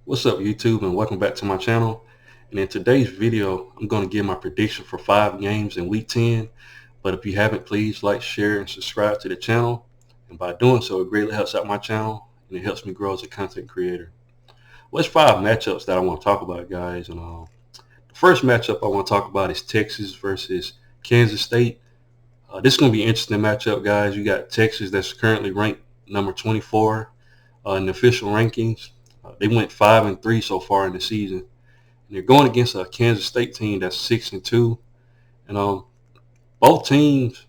What's up, YouTube, and welcome back to my channel. And in today's video, I'm going to give my prediction for 5 games in week 10. But if you haven't, please like, share, and subscribe to the channel. And by doing so, it greatly helps out my channel and it helps me grow as a content creator. Well, there's 5 matchups that I want to talk about, guys. And the first matchup I want to talk about is Texas versus Kansas State. This is going to be an interesting matchup, guys. You got Texas that's currently ranked number 24 in the official rankings. They went 5-3 so far in the season, and they're going against a Kansas State team that's 6-2. And both teams,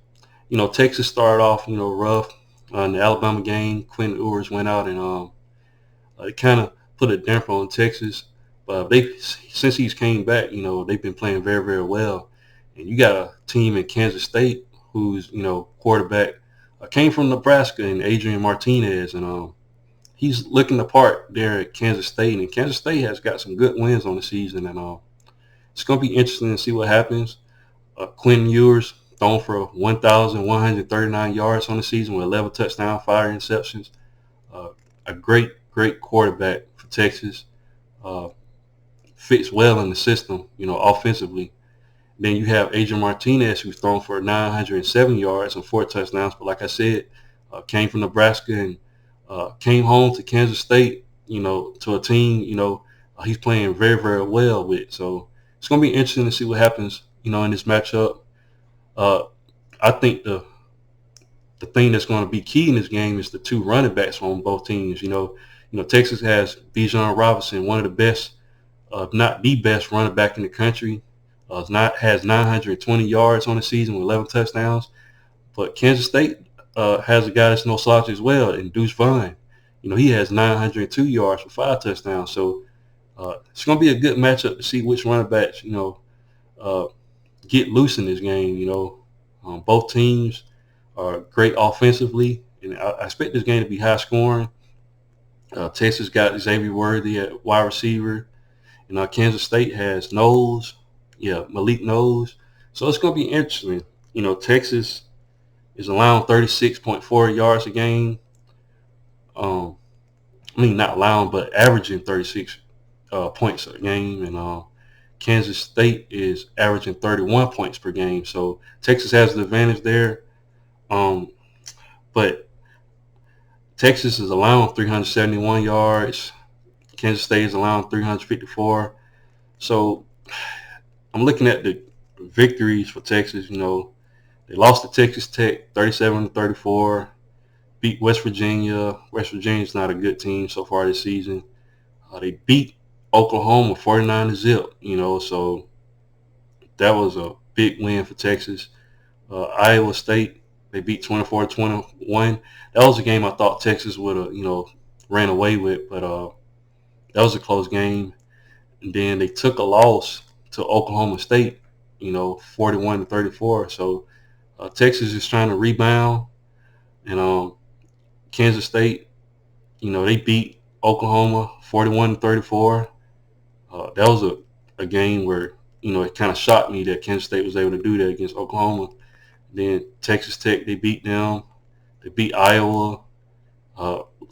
Texas started off, rough in the Alabama game. Quentin Ewers went out and it kind of put a damper on Texas. But since he's came back, they've been playing very, very well. And you got a team in Kansas State whose, quarterback came from Nebraska, and Adrian Martinez, and he's looking the part there at Kansas State, and Kansas State has got some good wins on the season, and it's going to be interesting to see what happens. Quentin Ewers thrown for 1,139 yards on the season with 11 touchdowns, 5 interceptions. A great quarterback for Texas. Fits well in the system, offensively. Then you have Adrian Martinez, who's thrown for 907 yards and 4 touchdowns, but like I said, came from Nebraska and came home to Kansas State, to a team, he's playing very, very well with. So it's going to be interesting to see what happens, in this matchup. I think the thing that's going to be key in this game is the 2 running backs on both teams. Texas has Bijan Robinson, one of the best, not the best running back in the country. Has 920 yards on the season with 11 touchdowns. But Kansas State has a guy that's no slouch as well, and Deuce Vaughn. He has 902 yards for 5 touchdowns. So it's going to be a good matchup to see which running backs, get loose in this game. Both teams are great offensively, and I expect this game to be high scoring. Texas got Xavier Worthy at wide receiver, and Kansas State has Malik Knowles. So it's going to be interesting. Texas is allowing 36.4 yards a game. Not allowing, but averaging 36 points a game. And Kansas State is averaging 31 points per game. So Texas has the advantage there. But Texas is allowing 371 yards. Kansas State is allowing 354. So I'm looking at the victories for Texas. They lost to Texas Tech 37-34, beat West Virginia. West Virginia's not a good team so far this season. They beat Oklahoma 49-0, so that was a big win for Texas. Iowa State, they beat 24-21. That was a game I thought Texas would have, ran away with, but that was a close game. And then they took a loss to Oklahoma State, 41-34. So Texas is trying to rebound, and Kansas State, they beat Oklahoma 41-34. That was a game where, it kind of shocked me that Kansas State was able to do that against Oklahoma. Then Texas Tech, they beat them. They beat Iowa.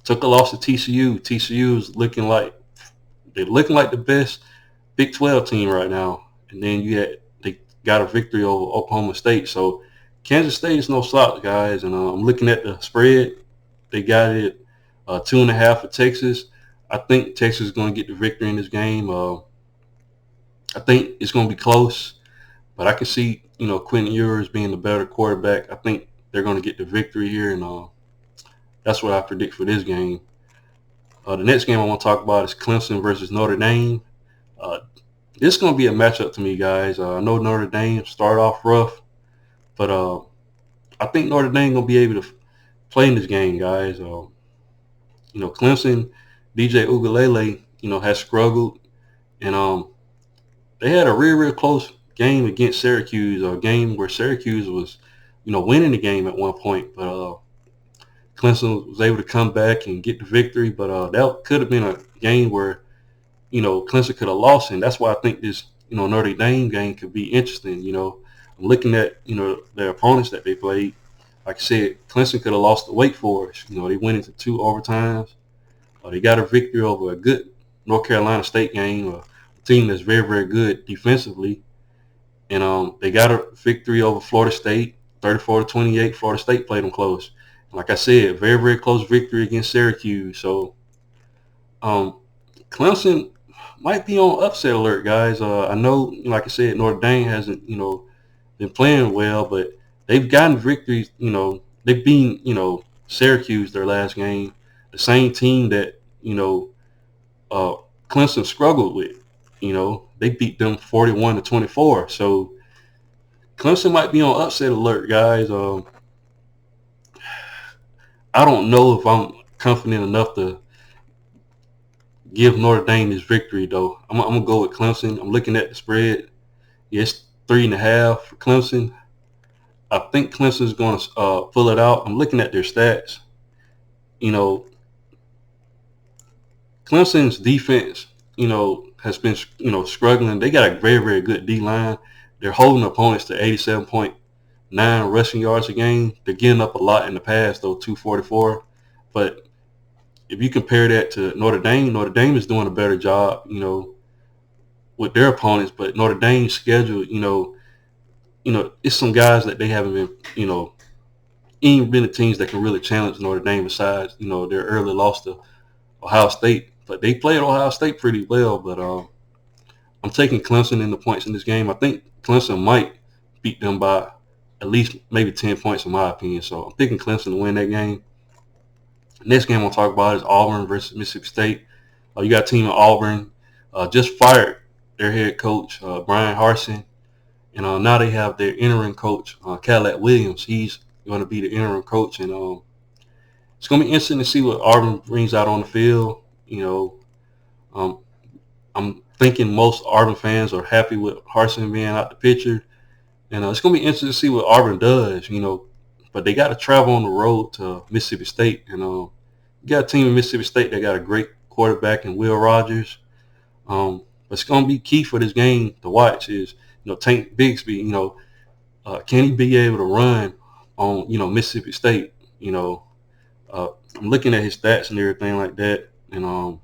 Took a loss to TCU. TCU is looking like the best Big 12 team right now. And then they got a victory over Oklahoma State. So Kansas State is no slouch, guys. And I'm looking at the spread. They got it 2.5 for Texas. I think Texas is going to get the victory in this game. I think it's going to be close, but I can see, Quentin Ewers being the better quarterback. I think they're going to get the victory here, and that's what I predict for this game. The next game I want to talk about is Clemson versus Notre Dame. This is going to be a matchup to me, guys. I know Notre Dame started off rough, but I think Notre Dame going to be able to play in this game, guys. Clemson, DJ Uiagalelei, has struggled, and they had a real close game against Syracuse, a game where Syracuse was, winning the game at one point, but Clemson was able to come back and get the victory. But that could have been a game where, Clemson could have lost, and that's why I think this, Notre Dame game could be interesting. I'm looking at, their opponents that they played. Like I said, Clemson could have lost to Wake Forest. They went into 2 overtimes. They got a victory over a good North Carolina State game, a team that's very, very good defensively. And they got a victory over Florida State, 34-28. Florida State played them close. Like I said, very, very close victory against Syracuse. So um, Clemson might be on upset alert, guys. I know, like I said, Notre Dame hasn't, been playing well, but they've gotten victories. They've beaten, Syracuse their last game, the same team that, uh, Clemson struggled with. They beat them 41-24. So Clemson might be on upset alert, guys. I don't know if I'm confident enough to give Notre Dame this victory, though. I'm gonna go with Clemson. I'm looking at the spread. Yes, 3.5 for Clemson. I think Clemson's going to pull it out. I'm looking at their stats. You know, Clemson's defense, has been, struggling. They got a very, very good D-line. They're holding opponents to 87.9 rushing yards a game. They're getting up a lot in the pass, though, 244. But if you compare that to Notre Dame is doing a better job, with their opponents. But Notre Dame's schedule, it's some guys that they haven't been, ain't been the teams that can really challenge Notre Dame besides, their early loss to Ohio State. But they played Ohio State pretty well. But I'm taking Clemson in the points in this game. I think Clemson might beat them by at least maybe 10 points in my opinion. So I'm picking Clemson to win that game. Next game I'll talk about is Auburn versus Mississippi State. You got a team of Auburn just fired their head coach, Brian Harsin. And now they have their interim coach, Cadillac Williams. He's going to be the interim coach. And it's going to be interesting to see what Auburn brings out on the field. I'm thinking most Auburn fans are happy with Harsin being out the picture. And it's going to be interesting to see what Auburn does, But they got to travel on the road to Mississippi State. And you got a team in Mississippi State that got a great quarterback in Will Rogers. But it's going to be key for this game to watch is, Tank Bigsby, can he be able to run on, Mississippi State? I'm looking at his stats and everything like that. And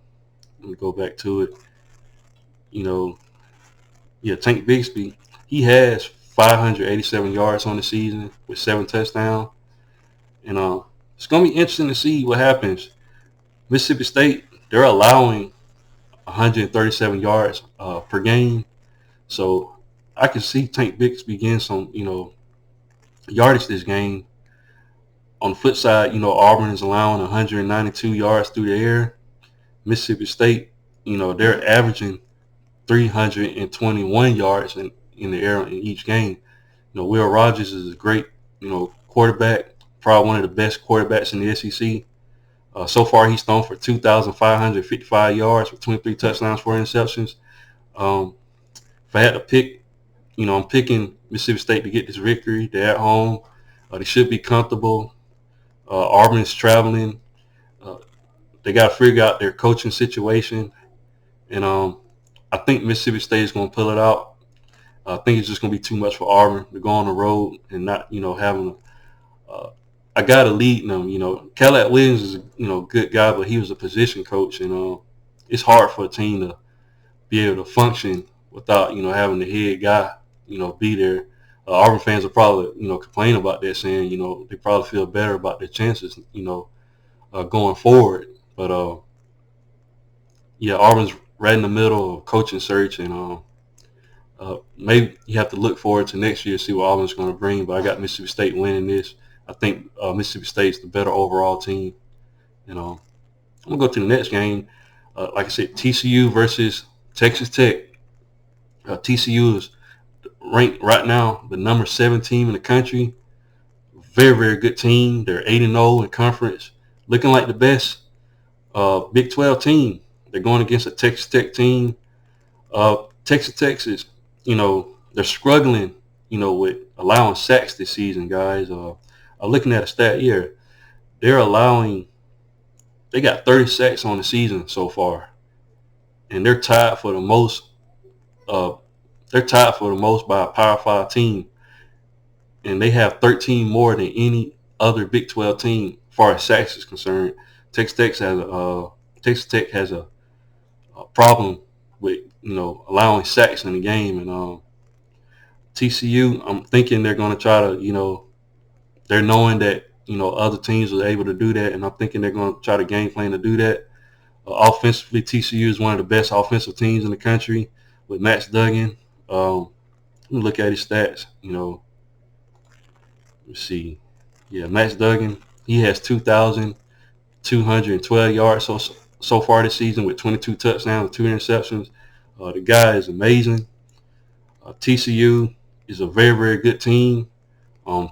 let me go back to it. Tank Bigsby, he has 587 yards on the season with 7 touchdowns. And it's going to be interesting to see what happens. Mississippi State, they're allowing 137 yards per game. So I can see Tank Bigsby getting some, yardage this game. On the flip side, Auburn is allowing 192 yards through the air. Mississippi State, they're averaging 321 yards in the air in each game. Will Rogers is a great, quarterback, probably one of the best quarterbacks in the SEC. So far, he's thrown for 2,555 yards with 23 touchdowns, 4 interceptions. If I had to pick, I'm picking Mississippi State to get this victory. They're at home. They should be comfortable. Auburn is traveling. They got to figure out their coaching situation. And I think Mississippi State is going to pull it out. I think it's just going to be too much for Auburn to go on the road and not, having I got to lead them. Cadillac Williams is a good guy, but he was a position coach. And it's hard for a team to be able to function without, having the head guy, be there. Auburn fans are probably, complain about that, saying, they probably feel better about their chances, going forward. But, Auburn's right in the middle of coaching search, and maybe you have to look forward to next year to see what Auburn's going to bring. But I got Mississippi State winning this. I think Mississippi State's the better overall team. I'm going to go to the next game. Like I said, TCU versus Texas Tech. TCU is ranked right now the number 7 team in the country. Very, very good team. They're 8-0 in conference. Looking like the best Big 12 team. They're going against a Texas Tech team. Texas Tech is, they're struggling, with allowing sacks this season, guys. I'm looking at a stat here. They got 30 sacks on the season so far. And they're tied for the most. They're tied for the most by a Power 5 team. And they have 13 more than any other Big 12 team as far as sacks is concerned. Texas Tech has a problem with allowing sacks in the game. And TCU, I'm thinking they're going to try to they're knowing that other teams are able to do that, and I'm thinking they're going to try to game plan to do that. Offensively, TCU is one of the best offensive teams in the country with Max Duggan. Let me look at his stats. Let's see. Yeah, Max Duggan, he has 2,212 yards so far this season with 22 touchdowns, 2 interceptions. The guy is amazing. TCU is a very, very good team.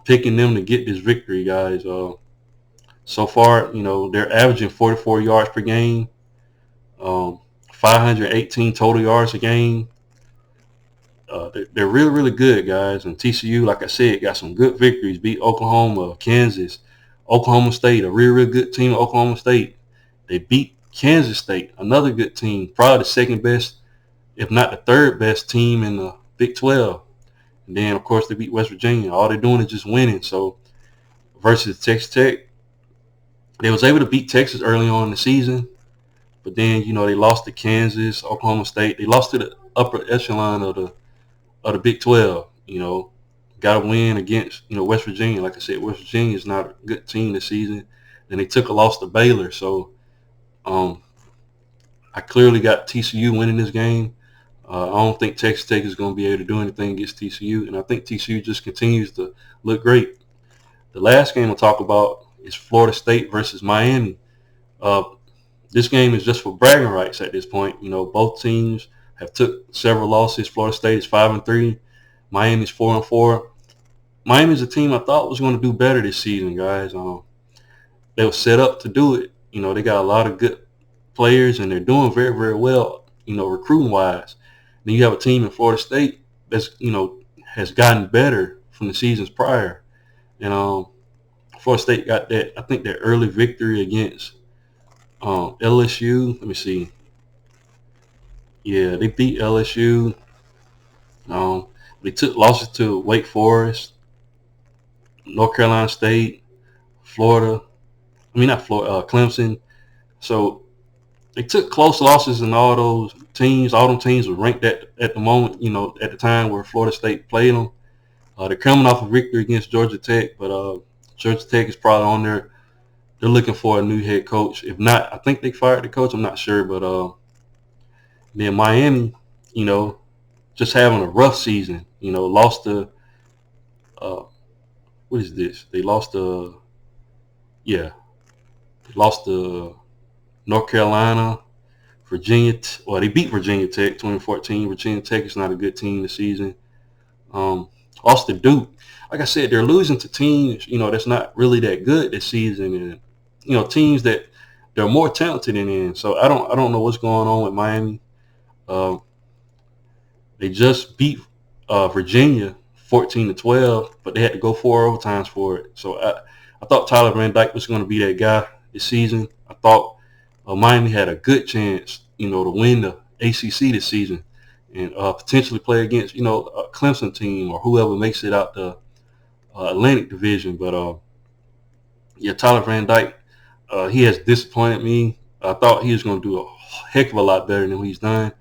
Picking them to get this victory, guys. So far, they're averaging 44 yards per game, 518 total yards a game. They're really, really good, guys. And TCU, like I said, got some good victories. Beat Oklahoma, Kansas, Oklahoma State, a really, really good team. Oklahoma State. They beat Kansas State, another good team, probably the second best, if not the third best team in the Big 12. And then, of course, they beat West Virginia. All they're doing is just winning. So versus Texas Tech, they was able to beat Texas early on in the season. But then, they lost to Kansas, Oklahoma State. They lost to the upper echelon of the Big 12. Got to win against, West Virginia. Like I said, West Virginia is not a good team this season. And they took a loss to Baylor. So I clearly got TCU winning this game. I don't think Texas Tech is going to be able to do anything against TCU. And I think TCU just continues to look great. The last game I'll talk about is Florida State versus Miami. This game is just for bragging rights at this point. Both teams have took several losses. Florida State is 5-3. Miami's 4-4. Miami's a team I thought was going to do better this season, guys. They were set up to do it. They got a lot of good players, and they're doing very, very well, recruiting-wise. Then you have a team in Florida State that's, has gotten better from the seasons prior. And Florida State got that, I think, that early victory against LSU. Let me see. Yeah, they beat LSU. They took losses to Wake Forest, North Carolina State, Florida. Not Florida, Clemson. So they took close losses in all those teams. All them teams were ranked at the moment, at the time where Florida State played them. They're coming off a victory against Georgia Tech, but Georgia Tech is probably on there. They're looking for a new head coach. If not, I think they fired the coach. I'm not sure, but then Miami, just having a rough season. Lost to what is this? They lost to North Carolina, Virginia. Well, they beat Virginia Tech 2014. Virginia Tech is not a good team this season. Lost to Duke. Like I said, they're losing to teams, that's not really that good this season, and teams that they're more talented than. So I don't know what's going on with Miami. They just beat Virginia 14-12, but they had to go 4 overtimes for it. So I thought Tyler Van Dyke was going to be that guy this season. I thought Miami had a good chance, to win the ACC this season and potentially play against, a Clemson team or whoever makes it out the Atlantic Division. But Tyler Van Dyke, he has disappointed me. I thought he was going to do a heck of a lot better than what he's done.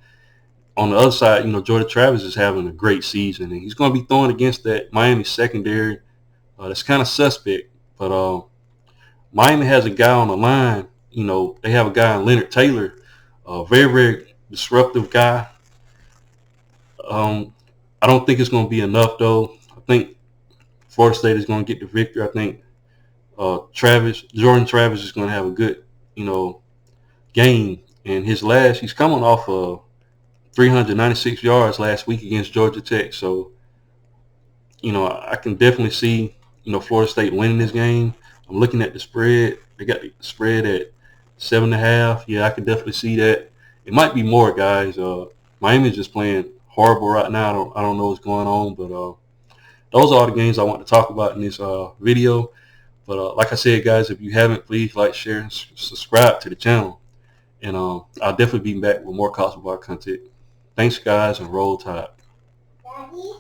On the other side, Jordan Travis is having a great season, and he's going to be throwing against that Miami secondary. That's kind of suspect, but Miami has a guy on the line. They have a guy in Leonard Taylor, a very, very disruptive guy. I don't think it's going to be enough, though. I think Florida State is going to get the victory. I think Jordan Travis is going to have a good, game. And he's coming off of 396 yards last week against Georgia Tech. So, I can definitely see, Florida State winning this game. I'm looking at the spread. They got the spread at 7.5. Yeah, I can definitely see that. It might be more, guys. Miami's just playing horrible right now. I don't know what's going on, but those are all the games I want to talk about in this video. But like I said, guys, if you haven't, please like, share, and subscribe to the channel. And I'll definitely be back with more college football content. Thanks, guys, and roll tide. Daddy?